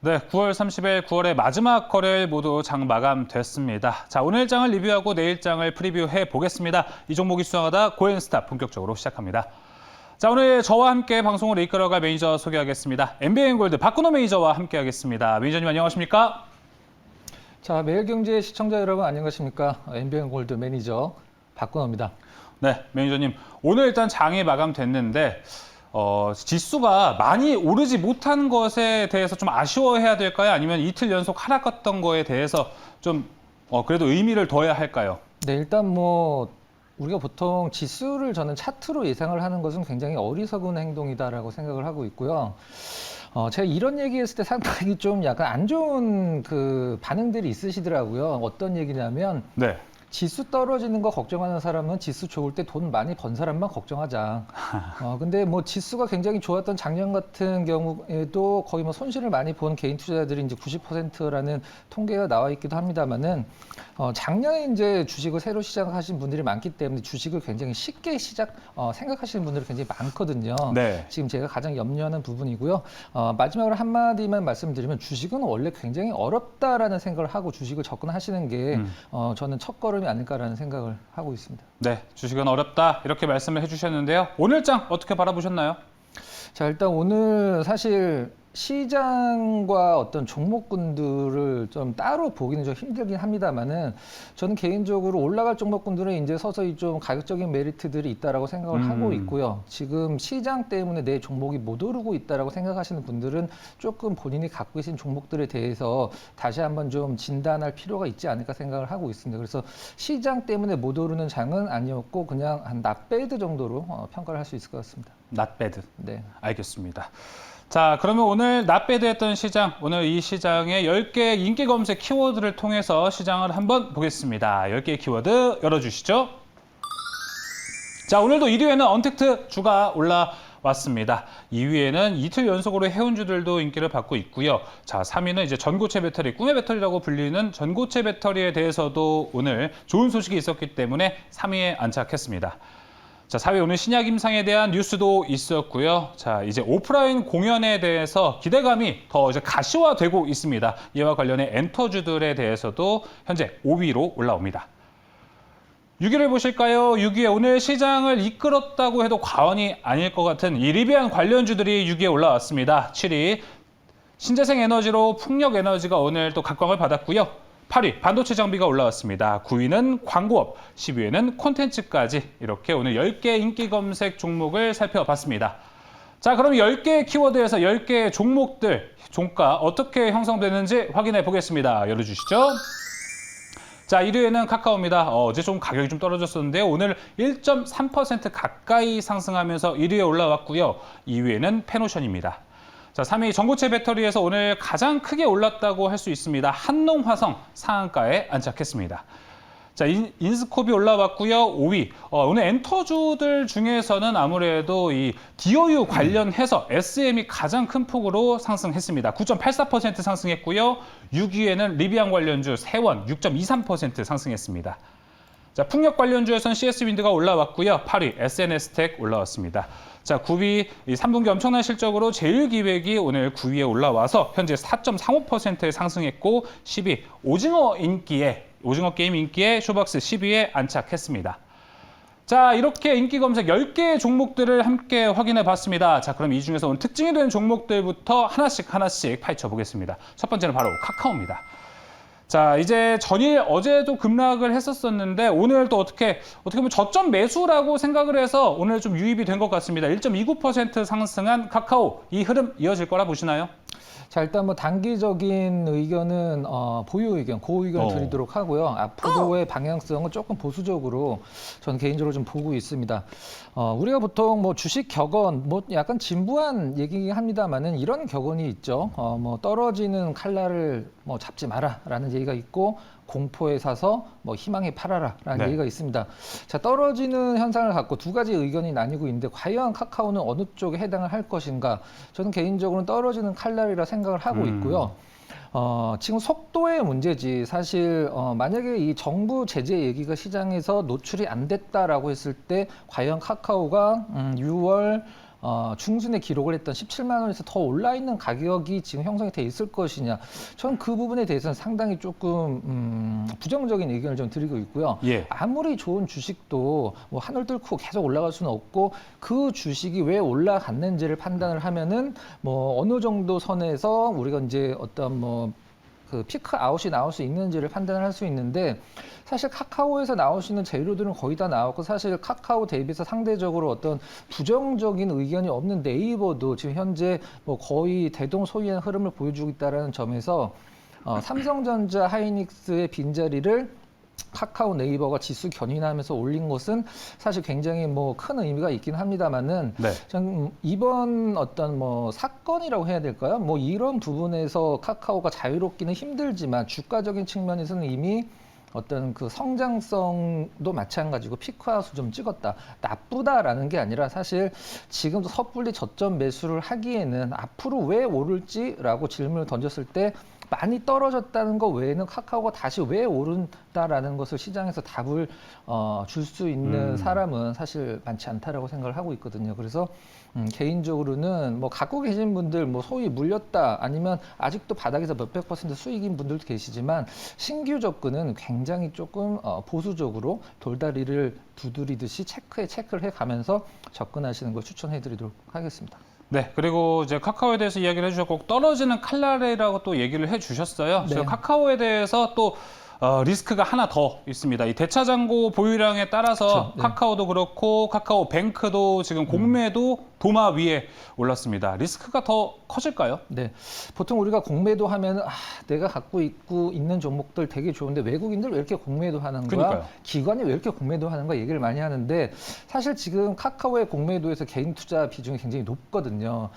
네, 9월 30일 9월의 마지막 거래일 모두 장 마감됐습니다. 자, 오늘 장을 리뷰하고 내일 장을 프리뷰해 보겠습니다. 이 종목이 수상하다 고엔스타 본격적으로 시작합니다. 자, 오늘 저와 함께 방송을 이끌어갈 매니저 소개하겠습니다. MBN골드 박근호 매니저와 함께하겠습니다. 매니저님 안녕하십니까? 자, 매일경제 시청자 여러분 안녕하십니까? MBN골드 매니저 박근호입니다. 네, 매니저님 오늘 일단 장이 마감됐는데 지수가 많이 오르지 못한 것에 대해서 좀 아쉬워해야 될까요? 아니면 이틀 연속 하락했던 거에 대해서 좀 그래도 의미를 둬야 할까요? 네, 일단 우리가 보통 지수를 저는 차트로 예상을 하는 것은 굉장히 어리석은 행동이다라고 생각을 하고 있고요. 제가 이런 얘기했을 때 상당히 좀 약간 안 좋은 그 반응들이 있으시더라고요. 어떤 얘기냐면 네. 지수 떨어지는 거 걱정하는 사람은 지수 좋을 때 돈 많이 번 사람만 걱정하자. 근데 지수가 굉장히 좋았던 작년 같은 경우에도 거의 손실을 많이 본 개인 투자자들이 이제 90%라는 통계가 나와 있기도 합니다만은 작년에 이제 주식을 새로 시작하신 분들이 많기 때문에 주식을 굉장히 쉽게 생각하시는 분들이 굉장히 많거든요. 네. 지금 제가 가장 염려하는 부분이고요. 마지막으로 한마디만 말씀드리면 주식은 원래 굉장히 어렵다라는 생각을 하고 주식을 접근하시는 게 저는 첫걸음이 아닐까라는 생각을 하고 있습니다. 네, 주식은 어렵다 이렇게 말씀을 해주셨는데요. 오늘 장 어떻게 바라보셨나요? 자, 일단 오늘 사실 시장과 어떤 종목군들을 좀 따로 보기는 좀 힘들긴 합니다만은 저는 개인적으로 올라갈 종목군들은 이제 서서히 좀 가격적인 메리트들이 있다라고 생각을 하고 있고요. 지금 시장 때문에 내 종목이 못 오르고 있다라고 생각하시는 분들은 조금 본인이 갖고 계신 종목들에 대해서 다시 한번 좀 진단할 필요가 있지 않을까 생각을 하고 있습니다. 그래서 시장 때문에 못 오르는 장은 아니었고 그냥 한 낫배드 정도로 평가를 할 수 있을 것 같습니다. 낫배드. 네. 알겠습니다. 자, 그러면 오늘 낫배드했던 시장, 오늘 이 시장의 10개의 인기 검색 키워드를 통해서 시장을 한번 보겠습니다. 10개의 키워드 열어주시죠. 자, 오늘도 1위에는 언택트 주가 올라왔습니다. 2위에는 이틀 연속으로 해운주들도 인기를 받고 있고요. 자, 3위는 이제 전고체 배터리, 꿈의 배터리라고 불리는 전고체 배터리에 대해서도 오늘 좋은 소식이 있었기 때문에 3위에 안착했습니다. 자, 4위 오늘 신약 임상에 대한 뉴스도 있었고요. 자, 이제 오프라인 공연에 대해서 기대감이 더 이제 가시화되고 있습니다. 이와 관련해 엔터주들에 대해서도 현재 5위로 올라옵니다. 6위를 보실까요? 6위에 오늘 시장을 이끌었다고 해도 과언이 아닐 것 같은 이 리비안 관련주들이 6위에 올라왔습니다. 7위 신재생 에너지로 풍력 에너지가 오늘 또 각광을 받았고요. 8위 반도체 장비가 올라왔습니다. 9위는 광고업, 10위에는 콘텐츠까지 이렇게 오늘 10개 인기 검색 종목을 살펴봤습니다. 자, 그럼 10개의 키워드에서 10개의 종목들 종가 어떻게 형성되는지 확인해 보겠습니다. 열어주시죠. 자, 1위에는 카카오입니다. 어제 좀 가격이 좀 떨어졌었는데요. 오늘 1.3% 가까이 상승하면서 1위에 올라왔고요. 2위에는 페노션입니다. 자, 3위 전고체 배터리에서 오늘 가장 크게 올랐다고 할 수 있습니다. 한농화성 상한가에 안착했습니다. 자, 인스코비 올라왔고요. 5위. 오늘 엔터주들 중에서는 아무래도 이 DOU 관련해서 SM이 가장 큰 폭으로 상승했습니다. 9.84% 상승했고요. 6위에는 리비안 관련주 세원 6.23% 상승했습니다. 자, 풍력 관련주에서는 CS윈드가 올라왔고요. 8위 SNS텍 올라왔습니다. 자, 9위 3분기 엄청난 실적으로 제일기획이 오늘 9위에 올라와서 현재 4.35% 상승했고 10위 오징어 게임 인기에 쇼박스 10위에 안착했습니다. 자, 이렇게 인기 검색 10개의 종목들을 함께 확인해 봤습니다. 자, 그럼 이 중에서 오늘 특징이 되는 종목들부터 하나씩 파헤쳐 보겠습니다. 첫 번째는 바로 카카오입니다. 자, 이제 전일 어제도 급락을 했었는데 오늘 또 어떻게 보면 저점 매수라고 생각을 해서 오늘 좀 유입이 된 것 같습니다. 1.29% 상승한 카카오, 이 흐름 이어질 거라 보시나요? 자, 일단 단기적인 의견은 보유 의견, 고의 의견을 드리도록 하고요. 앞으로의 방향성은 조금 보수적으로 저는 개인적으로 좀 보고 있습니다. 우리가 보통 주식 격언, 약간 진부한 얘기긴 합니다만은 이런 격언이 있죠. 떨어지는 칼날을 잡지 마라라는 얘기가 있고 공포에 사서 희망에 팔아라라는 네. 얘기가 있습니다. 자, 떨어지는 현상을 갖고 두 가지 의견이 나뉘고 있는데 과연 카카오는 어느 쪽에 해당을 할 것인가? 저는 개인적으로는 떨어지는 칼날이라 생각을 하고 있고요. 지금 속도의 문제지 사실 만약에 이 정부 제재 얘기가 시장에서 노출이 안 됐다라고 했을 때 과연 카카오가 6월 중순에 기록을 했던 17만 원에서 더 올라 있는 가격이 지금 형성이 돼 있을 것이냐. 저는 그 부분에 대해서는 상당히 조금 부정적인 의견을 좀 드리고 있고요. 예. 아무리 좋은 주식도 뭐 한올 뚫고 계속 올라갈 수는 없고 그 주식이 왜 올라갔는지를 판단을 하면은 뭐 어느 정도 선에서 우리가 이제 어떤 뭐 그 피크 아웃이 나올 수 있는지를 판단을 할 수 있는데 사실 카카오에서 나올 수 있는 재료들은 거의 다 나왔고 사실 카카오 대비해서 상대적으로 어떤 부정적인 의견이 없는 네이버도 지금 현재 뭐 거의 대동소이한 흐름을 보여주고 있다는 점에서 삼성전자, 하이닉스의 빈자리를 카카오 네이버가 지수 견인하면서 올린 것은 사실 굉장히 뭐 큰 의미가 있긴 합니다만은 네. 전 이번 어떤 뭐 사건이라고 해야 될까요? 뭐 이런 부분에서 카카오가 자유롭기는 힘들지만 주가적인 측면에서는 이미 어떤 그 성장성도 마찬가지고 피크아웃을 좀 찍었다. 나쁘다라는 게 아니라 사실 지금도 섣불리 저점 매수를 하기에는 앞으로 왜 오를지라고 질문을 던졌을 때 많이 떨어졌다는 것 외에는 카카오가 다시 왜 오른다라는 것을 시장에서 답을 줄 수 있는 사람은 사실 많지 않다라고 생각을 하고 있거든요. 그래서 개인적으로는 뭐 갖고 계신 분들 뭐 소위 물렸다 아니면 아직도 바닥에서 몇백 % 수익인 분들도 계시지만 신규 접근은 굉장히 조금 보수적으로 돌다리를 두드리듯이 체크를 해가면서 접근하시는 걸 추천해드리도록 하겠습니다. 네, 그리고 이제 카카오에 대해서 이야기를 해주셨고 떨어지는 칼날이라고 또 얘기를 해주셨어요. 네. 저 카카오에 대해서 또 리스크가 하나 더 있습니다. 이 대차장고 보유량에 따라서 그렇죠. 네. 카카오도 그렇고 카카오뱅크도 지금 공매도 도마 위에 올랐습니다. 리스크가 더 커질까요? 네, 보통 우리가 공매도 하면 내가 갖고 있는 종목들 되게 좋은데 외국인들 왜 이렇게 공매도 하는 거야? 그러니까요. 기관이 왜 이렇게 공매도 하는 거야? 얘기를 많이 하는데 사실 지금 카카오의 공매도에서 개인 투자 비중이 굉장히 높거든요.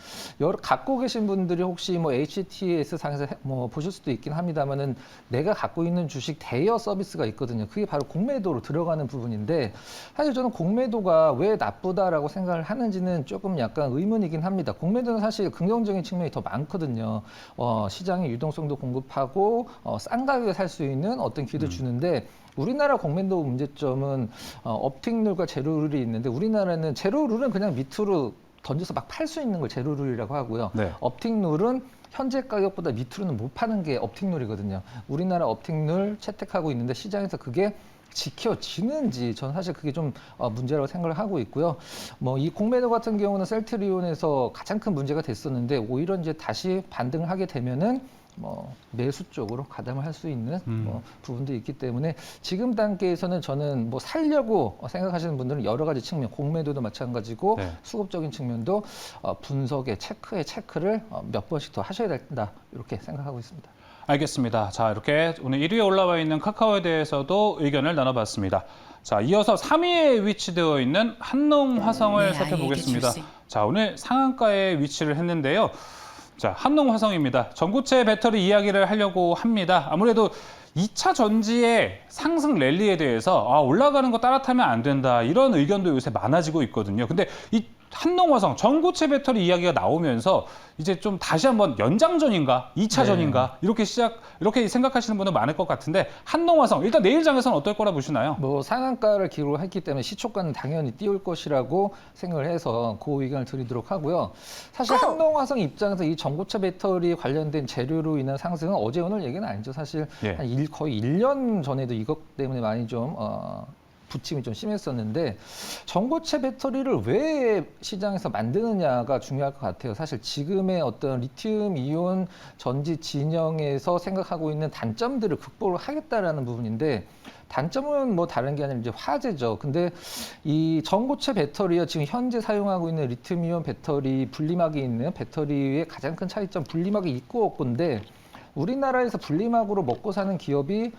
갖고 계신 분들이 혹시 뭐 HTS 상에서 뭐 보실 수도 있긴 합니다만은 내가 갖고 있는 주식 대여 서비스가 있거든요. 그게 바로 공매도로 들어가는 부분인데 사실 저는 공매도가 왜 나쁘다라고 생각을 하는지는 조금 약간 의문이긴 합니다. 공매도는 사실 긍정적인 측면이 더 많거든요. 시장의 유동성도 공급하고 싼 가격에 살 수 있는 어떤 기회도 주는데 우리나라 공매도 문제점은 업틱룰과 제로룰이 있는데 우리나라는 제로룰은 그냥 밑으로 던져서 막 팔 수 있는 걸 제로룰이라고 하고요. 네. 업틱룰은 현재 가격보다 밑으로는 못 파는 게 업틱룰이거든요. 우리나라 업틱룰 채택하고 있는데 시장에서 그게 지켜지는지 저는 사실 그게 좀 문제라고 생각을 하고 있고요. 뭐 이 공매도 같은 경우는 셀트리온에서 가장 큰 문제가 됐었는데 오히려 이제 다시 반등을 하게 되면은 뭐 매수 쪽으로 가담을 할 수 있는 뭐 부분도 있기 때문에 지금 단계에서는 저는 뭐 살려고 생각하시는 분들은 여러 가지 측면, 공매도도 마찬가지고 네. 수급적인 측면도 분석에 체크를 몇 번씩 더 하셔야 된다 이렇게 생각하고 있습니다. 알겠습니다. 자, 이렇게 오늘 1위에 올라와 있는 카카오에 대해서도 의견을 나눠봤습니다. 자, 이어서 3위에 위치되어 있는 한농화성을 네, 살펴보겠습니다. 아이에게 줄수 자, 오늘 상한가에 위치를 했는데요. 자, 한농화성입니다. 전고체 배터리 이야기를 하려고 합니다. 아무래도 2차 전지의 상승 랠리에 대해서 올라가는 거 따라타면 안 된다. 이런 의견도 요새 많아지고 있거든요. 근데 이 한농화성 전고체 배터리 이야기가 나오면서 이제 좀 다시 한번 연장전인가 2차전인가 이렇게 생각하시는 분은 많을 것 같은데 한농화성 일단 내일 장에서는 어떨 거라 보시나요? 뭐 상한가를 기록을 했기 때문에 시초가는 당연히 띄울 것이라고 생각을 해서 그 의견을 드리도록 하고요. 사실 한농화성 입장에서 이 전고체 배터리 관련된 재료로 인한 상승은 어제 오늘 얘기는 아니죠. 사실 예. 거의 1년 전에도 이것 때문에 많이 좀 부침이 좀 심했었는데 전고체 배터리를 왜 시장에서 만드느냐가 중요할 것 같아요. 사실 지금의 어떤 리튬 이온 전지 진영에서 생각하고 있는 단점들을 극복을 하겠다라는 부분인데 단점은 뭐 다른 게 아니라 이제 화재죠. 근데 이 전고체 배터리와 지금 현재 사용하고 있는 리튬 이온 배터리 분리막이 있는 배터리의 가장 큰 차이점 분리막이 있고 없고인데 우리나라에서 분리막으로 먹고 사는 기업이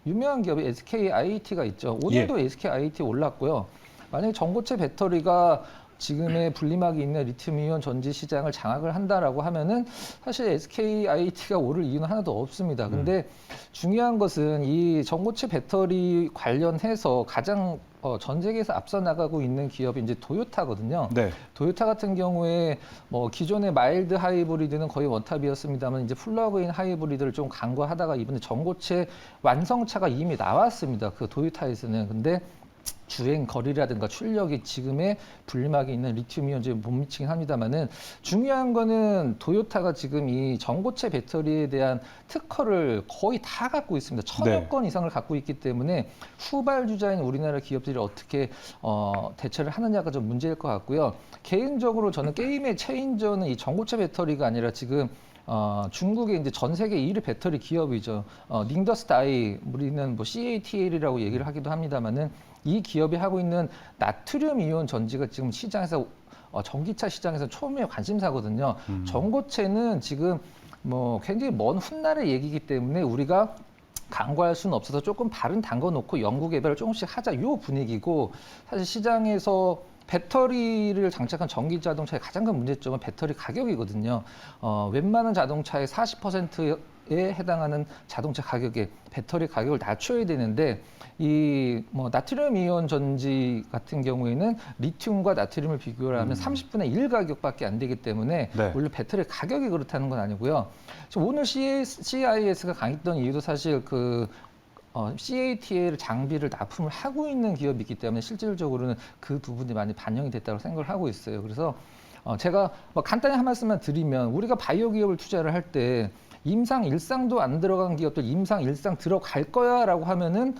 유명한 기업이 SKIT가 있죠. 오늘도 SKIT 올랐고요. 만약에 전고체 배터리가 지금의 분리막이 있는 리튬이온 전지 시장을 장악을 한다라고 하면은 사실 SKIT가 오를 이유는 하나도 없습니다. 근데 중요한 것은 이 전고체 배터리 관련해서 가장 전 세계에서 앞서 나가고 있는 기업이 이제 도요타거든요. 네. 도요타 같은 경우에 뭐 기존의 마일드 하이브리드는 거의 원탑이었습니다만 이제 플러그인 하이브리드를 좀 강구하다가 이번에 전고체 완성차가 이미 나왔습니다. 그 도요타에서는. 근데 주행 거리라든가 출력이 지금의 분리막에 있는 리튬이온즈에 못 미치긴 합니다만은 중요한 거는 도요타가 지금 이 전고체 배터리에 대한 특허를 거의 다 갖고 있습니다. 1000여 건 이상을 갖고 있기 때문에 후발주자인 우리나라 기업들이 어떻게 대처를 하느냐가 좀 문제일 것 같고요. 개인적으로 저는 게임의 체인저는 이 전고체 배터리가 아니라 지금 중국의 이제 전 세계 1위 배터리 기업이죠. 닝더스다이, 우리는 뭐 CATL이라고 얘기를 하기도 합니다만은 이 기업이 하고 있는 나트륨 이온 전지가 지금 시장에서 전기차 시장에서 초미의 관심사거든요. 전고체는 지금 뭐 굉장히 먼 훗날의 얘기이기 때문에 우리가 간과할 수는 없어서 조금 발은 담궈 놓고 연구 개발을 조금씩 하자 요 분위기고, 사실 시장에서 배터리를 장착한 전기 자동차의 가장 큰 문제점은 배터리 가격이거든요. 웬만한 자동차의 40%에 해당하는 자동차 가격에 배터리 가격을 낮춰야 되는데, 이 뭐 나트륨 이온 전지 같은 경우에는 리튬과 나트륨을 비교를 하면 30분의 1 가격밖에 안 되기 때문에 네. 물론 배터리 가격이 그렇다는 건 아니고요. 지금 오늘 CIS가 강했던 이유도 사실 그 CATL 장비를 납품을 하고 있는 기업이기 때문에 실질적으로는 그 부분이 많이 반영이 됐다고 생각을 하고 있어요. 그래서 제가 뭐 간단히 한 말씀만 드리면, 우리가 바이오 기업을 투자를 할 때 임상 일상도 안 들어간 기업들 임상 일상 들어갈 거야라고 하면은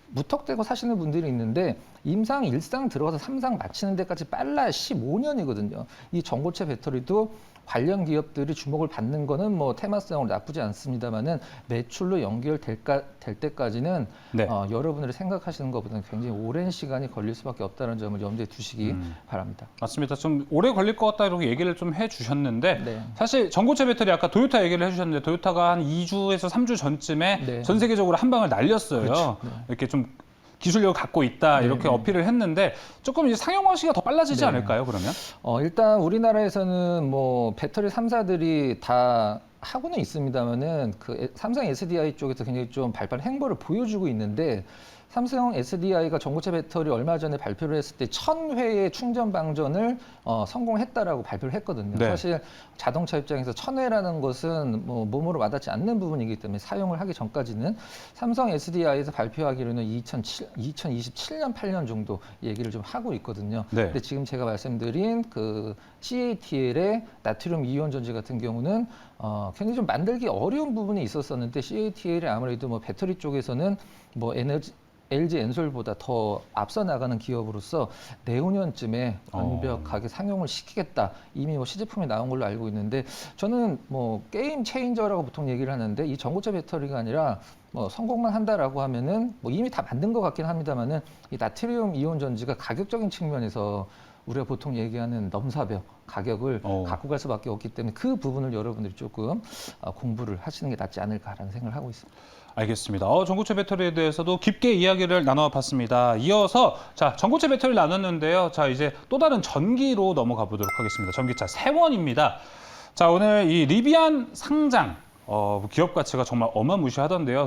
무턱대고 사시는 분들이 있는데, 임상 일상 들어가서 3상 마치는 데까지 빨라야 15년이거든요. 이 전고체 배터리도 관련 기업들이 주목을 받는 거는 뭐 테마성으로 나쁘지 않습니다만은 매출로 연결될 때까지는 네. 여러분들이 생각하시는 것보다는 굉장히 오랜 시간이 걸릴 수밖에 없다는 점을 염두에 두시기 바랍니다. 맞습니다. 좀 오래 걸릴 것 같다 이렇게 얘기를 좀 해주셨는데 네. 사실 전고체 배터리 아까 도요타 얘기를 해주셨는데, 도요타가 한 2주에서 3주 전쯤에 네. 전 세계적으로 한 방을 날렸어요. 그렇죠. 네. 이렇게 좀 기술력을 갖고 있다 네, 이렇게 네. 어필을 했는데, 조금 이제 상용화 시기가 더 빨라지지 네. 않을까요, 그러면? 일단 우리나라에서는 뭐 배터리 3사들이 다 하고는 있습니다만은 그 삼성 SDI 쪽에서 굉장히 좀 발빠른 행보를 보여주고 있는데, 삼성 SDI가 전고체 배터리 얼마 전에 발표를 했을 때 1000회의 충전 방전을 성공했다라고 발표를 했거든요. 네. 사실 자동차 입장에서 1000회라는 것은 뭐 몸으로 와닿지 않는 부분이기 때문에 사용을 하기 전까지는 삼성 SDI에서 발표하기로는 2027년 8년 정도 얘기를 좀 하고 있거든요. 네. 근데 지금 제가 말씀드린 그 CATL의 나트륨 이온 전지 같은 경우는 굉장히 좀 만들기 어려운 부분이 있었었는데, CATL이 아무래도 뭐 배터리 쪽에서는 뭐 LG 엔솔보다 더 앞서 나가는 기업으로서 내후년쯤에 완벽하게 상용을 시키겠다. 이미 뭐 시제품이 나온 걸로 알고 있는데, 저는 뭐 게임 체인저라고 보통 얘기를 하는데, 이 전고체 배터리가 아니라 뭐 성공만 한다라고 하면은 뭐 이미 다 만든 것 같긴 합니다만은, 이 나트륨 이온 전지가 가격적인 측면에서 우리가 보통 얘기하는 넘사벽 가격을 갖고 갈 수밖에 없기 때문에 그 부분을 여러분들이 조금 공부를 하시는 게 낫지 않을까라는 생각을 하고 있습니다. 알겠습니다. 전고체 배터리에 대해서도 깊게 이야기를 나눠봤습니다. 이어서 자, 전고체 배터리를 나눴는데요. 자, 이제 또 다른 전기로 넘어가 보도록 하겠습니다. 전기차 세원입니다. 자, 오늘 이 리비안 상장 기업 가치가 정말 어마무시하던데요.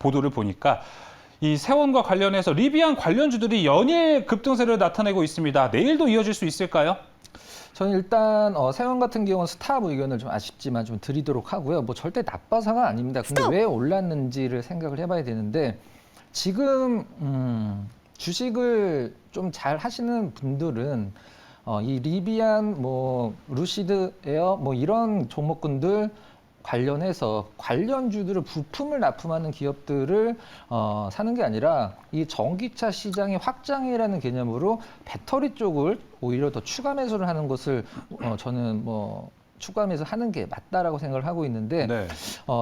보도를 보니까 이 세원과 관련해서 리비안 관련주들이 연일 급등세를 나타내고 있습니다. 내일도 이어질 수 있을까요? 저는 일단 세원 같은 경우는 스탑 의견을 좀 아쉽지만 좀 드리도록 하고요. 뭐 절대 나빠서가 아닙니다. 근데 왜 올랐는지를 생각을 해봐야 되는데, 지금 주식을 좀 잘 하시는 분들은 이 리비안, 뭐 루시드 에어, 뭐 이런 종목군들 관련해서 관련주들을 부품을 납품하는 기업들을 사는 게 아니라, 이 전기차 시장의 확장이라는 개념으로 배터리 쪽을 오히려 더 추가 매수를 하는 것을 저는 뭐 추가 매수 하는 게 맞다라고 생각을 하고 있는데, 네.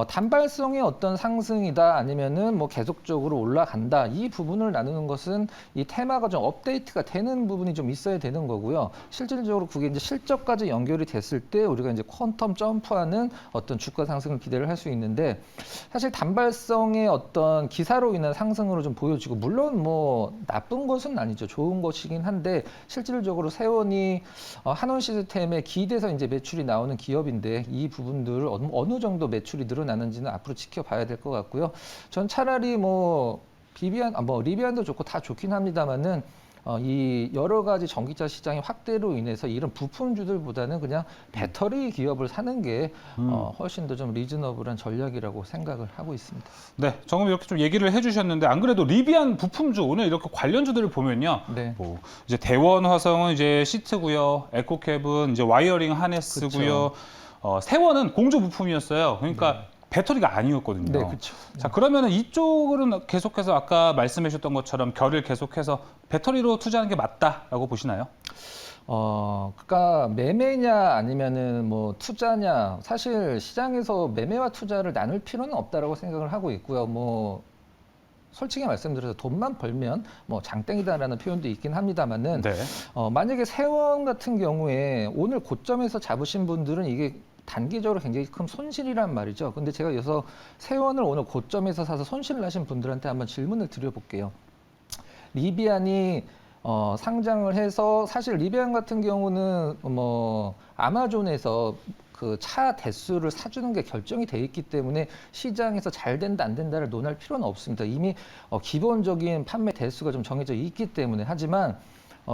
단발성의 어떤 상승이다 아니면은 뭐 계속적으로 올라간다, 이 부분을 나누는 것은 이 테마가 좀 업데이트가 되는 부분이 좀 있어야 되는 거고요. 실질적으로 그게 이제 실적까지 연결이 됐을 때 우리가 이제 퀀텀 점프하는 어떤 주가 상승을 기대를 할 수 있는데, 사실 단발성의 어떤 기사로 인한 상승으로 좀 보여지고, 물론 뭐 나쁜 것은 아니죠. 좋은 것이긴 한데, 실질적으로 세원이 한원 시스템에 기대서 이제 매출이 나오는 기업인데, 이 부분들을 어느 정도 매출이 늘어나는지는 앞으로 지켜봐야 될 것 같고요. 전 차라리 뭐 리비안도 좋고 다 좋긴 합니다만은, 이 여러 가지 전기차 시장의 확대로 인해서 이런 부품주들보다는 그냥 배터리 기업을 사는 게 훨씬 더 좀 리즈너블한 전략이라고 생각을 하고 있습니다. 네, 정말 이렇게 좀 얘기를 해주셨는데 안 그래도 리비안 부품주 오늘 이렇게 관련주들을 보면요. 네. 뭐 이제 대원 화성은 이제 시트고요, 에코캡은 이제 와이어링 하네스고요, 세원은 공조 부품이었어요. 그러니까 배터리가 아니었거든요. 네, 그렇죠. 자, 그러면은 이쪽은 계속해서 아까 말씀해 주셨던 것처럼 결을 계속해서 배터리로 투자하는 게 맞다라고 보시나요? 그러니까 매매냐 아니면은 뭐 투자냐 사실 시장에서 매매와 투자를 나눌 필요는 없다라고 생각을 하고 있고요. 뭐 솔직히 말씀드려서 돈만 벌면 뭐 장땡이다라는 표현도 있긴 합니다만은 네. 만약에 세원 같은 경우에 오늘 고점에서 잡으신 분들은 이게 단기적으로 굉장히 큰 손실이란 말이죠. 근데 제가 여기서 세원을 오늘 고점에서 사서 손실을 하신 분들한테 한번 질문을 드려볼게요. 리비안이 상장을 해서 사실 리비안 같은 경우는 뭐 아마존에서 그 차 대수를 사주는 게 결정이 돼 있기 때문에 시장에서 잘 된다 안 된다를 논할 필요는 없습니다. 이미 기본적인 판매 대수가 좀 정해져 있기 때문에 하지만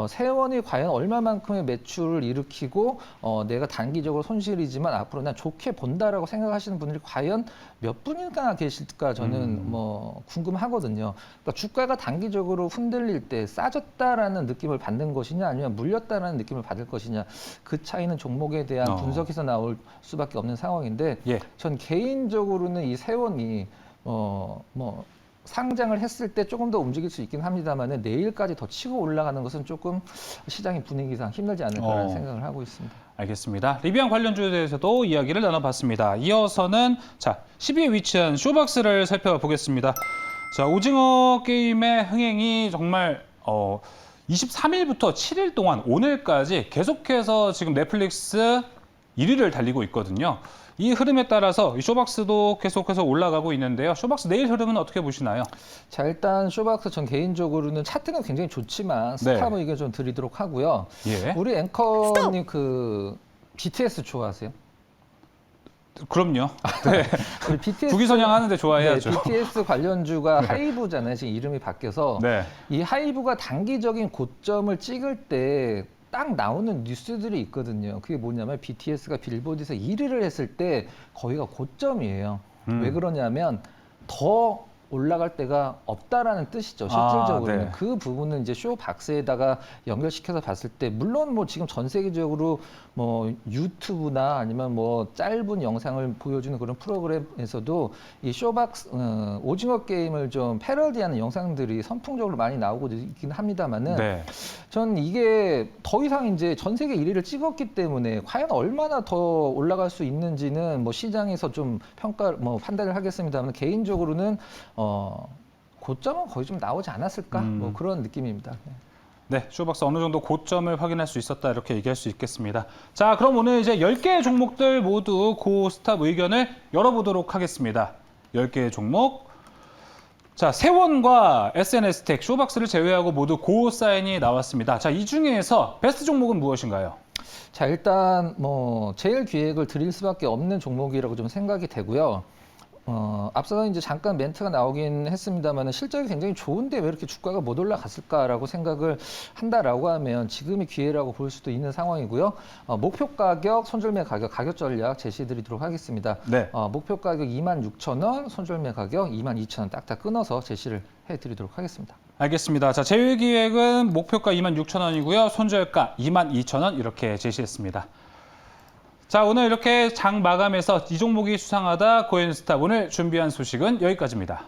세원이 과연 얼마만큼의 매출을 일으키고 내가 단기적으로 손실이지만 앞으로 난 좋게 본다라고 생각하시는 분들이 과연 몇 분이나 계실까 저는 뭐 궁금하거든요. 그러니까 주가가 단기적으로 흔들릴 때 싸졌다라는 느낌을 받는 것이냐 아니면 물렸다라는 느낌을 받을 것이냐 그 차이는 종목에 대한 분석에서 나올 수밖에 없는 상황인데 예. 전 개인적으로는 이 세원이 뭐 상장을 했을 때 조금 더 움직일 수 있긴 합니다만 내일까지 더 치고 올라가는 것은 조금 시장의 분위기상 힘들지 않을까라는 생각을 하고 있습니다. 알겠습니다. 리비안 관련주에 대해서도 이야기를 나눠봤습니다. 이어서는 자 10위에 위치한 쇼박스를 살펴보겠습니다. 자 오징어 게임의 흥행이 정말 23일부터 7일 동안 오늘까지 계속해서 지금 넷플릭스 1위를 달리고 있거든요. 이 흐름에 따라서 이 쇼박스도 계속해서 올라가고 있는데요. 쇼박스 내일 흐름은 어떻게 보시나요? 자 일단 쇼박스 전 개인적으로는 차트는 굉장히 좋지만 스탑 의견 좀 드리도록 하고요. 예. 우리 앵커님 그 BTS 좋아하세요? 그럼요. 네. 우리 BTS 국위선양 하는데 좋아해야죠. 네, BTS 관련주가 하이브잖아요. 지금 이름이 바뀌어서 네. 이 하이브가 단기적인 고점을 찍을 때 딱 나오는 뉴스들이 있거든요. 그게 뭐냐면 BTS가 빌보드에서 1위를 했을 때 거기가 고점이에요. 왜 그러냐면 더 올라갈 데가 없다라는 뜻이죠. 실질적으로는. 네. 그 부분은 이제 쇼박스에다가 연결시켜서 봤을 때 물론 뭐 지금 전 세계적으로 뭐 유튜브나 아니면 뭐 짧은 영상을 보여주는 그런 프로그램에서도 이 쇼박스 오징어 게임을 좀 패러디하는 영상들이 선풍적으로 많이 나오고 있긴 합니다만은 네. 전 이게 더 이상 이제 전 세계 1위를 찍었기 때문에 과연 얼마나 더 올라갈 수 있는지는 뭐 시장에서 좀 판단을 하겠습니다만 개인적으로는 고점은 거의 좀 나오지 않았을까 뭐 그런 느낌입니다. 네, 쇼박스 어느 정도 고점을 확인할 수 있었다 이렇게 얘기할 수 있겠습니다. 자, 그럼 오늘 이제 10개의 종목들 모두 고스탑 의견을 열어보도록 하겠습니다. 10개의 종목. 자, 세원과 SNS텍, 쇼박스를 제외하고 모두 고사인이 나왔습니다. 자, 이 중에서 베스트 종목은 무엇인가요? 자, 일단 뭐 제일 기획을 드릴 수밖에 없는 종목이라고 좀 생각이 되고요. 앞서서 이제 잠깐 멘트가 나오긴 했습니다만 실적이 굉장히 좋은데 왜 이렇게 주가가 못 올라갔을까라고 생각을 한다라고 하면 지금이 기회라고 볼 수도 있는 상황이고요. 목표 가격, 손절매 가격, 가격 전략 제시해드리도록 하겠습니다. 네. 목표 가격 26,000원, 손절매 가격 22,000원 딱딱 끊어서 제시를 해드리도록 하겠습니다. 알겠습니다. 자, 제휴기획은 목표가 26,000원이고요. 손절가 22,000원 이렇게 제시했습니다. 자, 오늘 이렇게 장 마감해서 이 종목이 수상하다 고엔스탑 오늘 준비한 소식은 여기까지입니다.